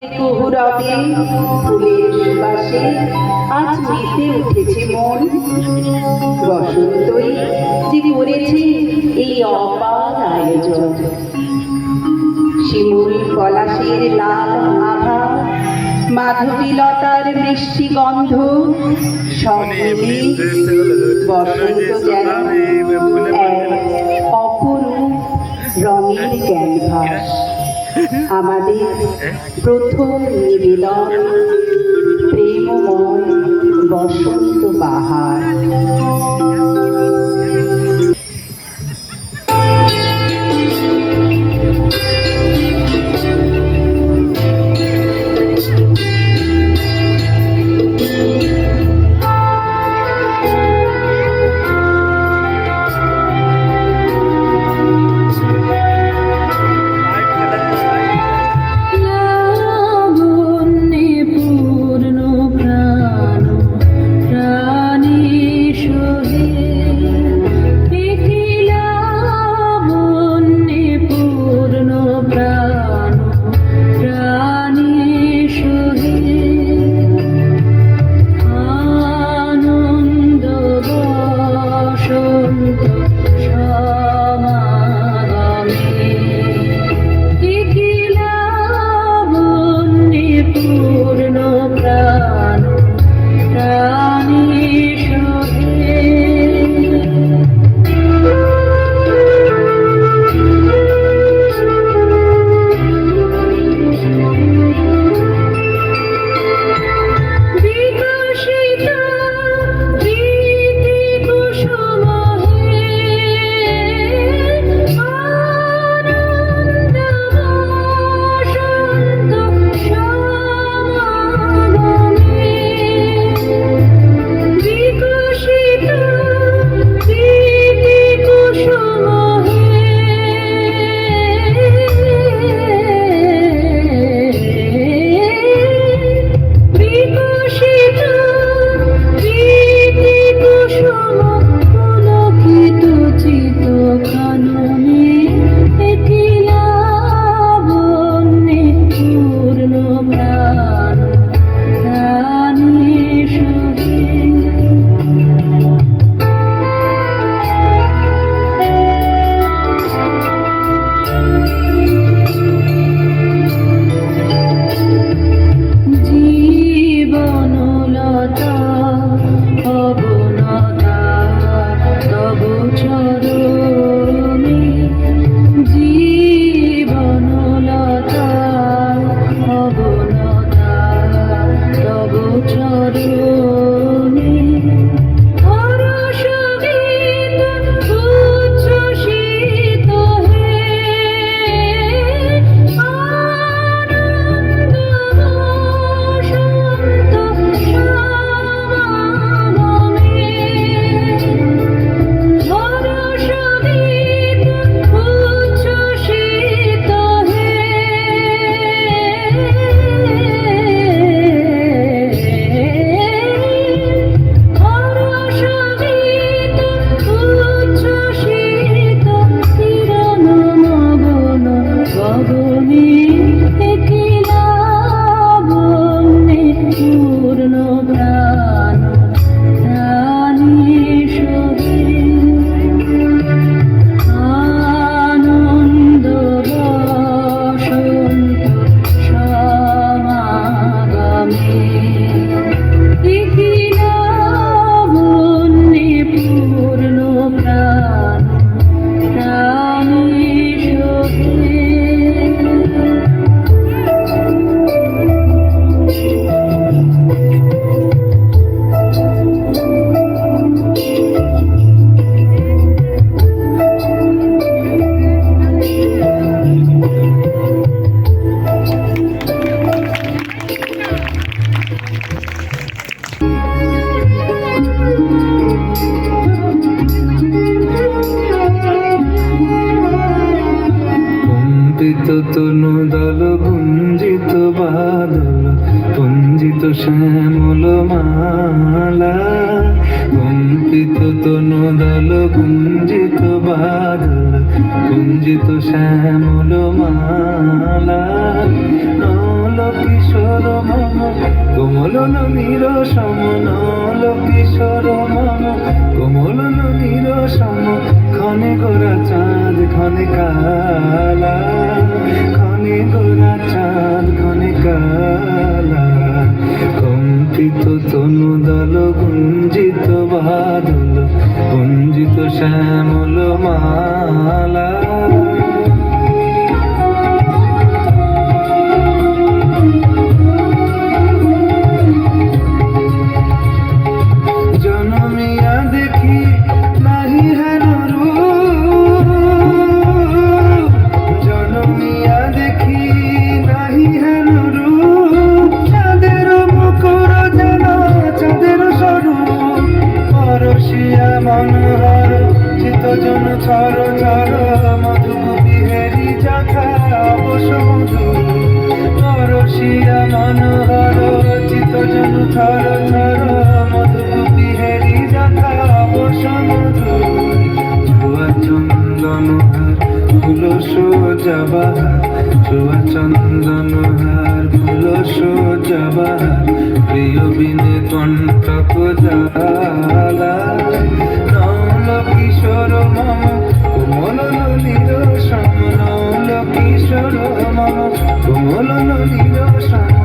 কুহুরবে ফুলের সুবাসে আজ মেতে উঠেছে মন। বসন্তই যে করেছে এই অপার আয়োজন। শিমুল পলাশের লাল আভা, মাধবীলতার মিষ্টি গন্ধ, সব মিলিয়ে বসন্ত যেন এক অপরূপ রঙের ক্যানভাস। আমাদের প্রথম নিবেদন প্রেমময় বসন্ত বাহার। তনু দল গুঞ্জিত বাদল পুঞ্জিত শ্যামল মালা। কম্পিত তনু দল গুঞ্জিত বাদল পুঞ্জিত শ্যামল মালা। নলকি ননীর সম নল কিশোর মম কোমল ননীর সম ক্ষণে গোরা চাঁদ ক্ষণে কালা ক্ষণে গোরা চাঁদ ক্ষণে কালা কম্পিত তনু দল গুঞ্জিত বাদল গুঞ্জিত শ্যামল মালা জনমিয়া দেখি নাহি হেন রূপ জনমিয়া দেখি নাহি হেন রূপ চাঁদের মুকুর যেন চাঁদের স্বরূপ পরশিয়া মনোহর চিত্তজন ছর ছর মধুকুপি হেরি যাখা অবশ্য মধু পরশিয়া মনোহর চিত্তজন ছর ছর মধুকুপি হেরি যাখা অবশ্য মধু ছোয়া চন্দন হার ফুল সোজা বাহার ছোয়া চন্দন হার ফুল সোজা বাহার প্রিয় বিনে কণ্টক জালা নল কিশোর মম কোমল নলীর সম নল কিশোর মম কোমল নলীর সম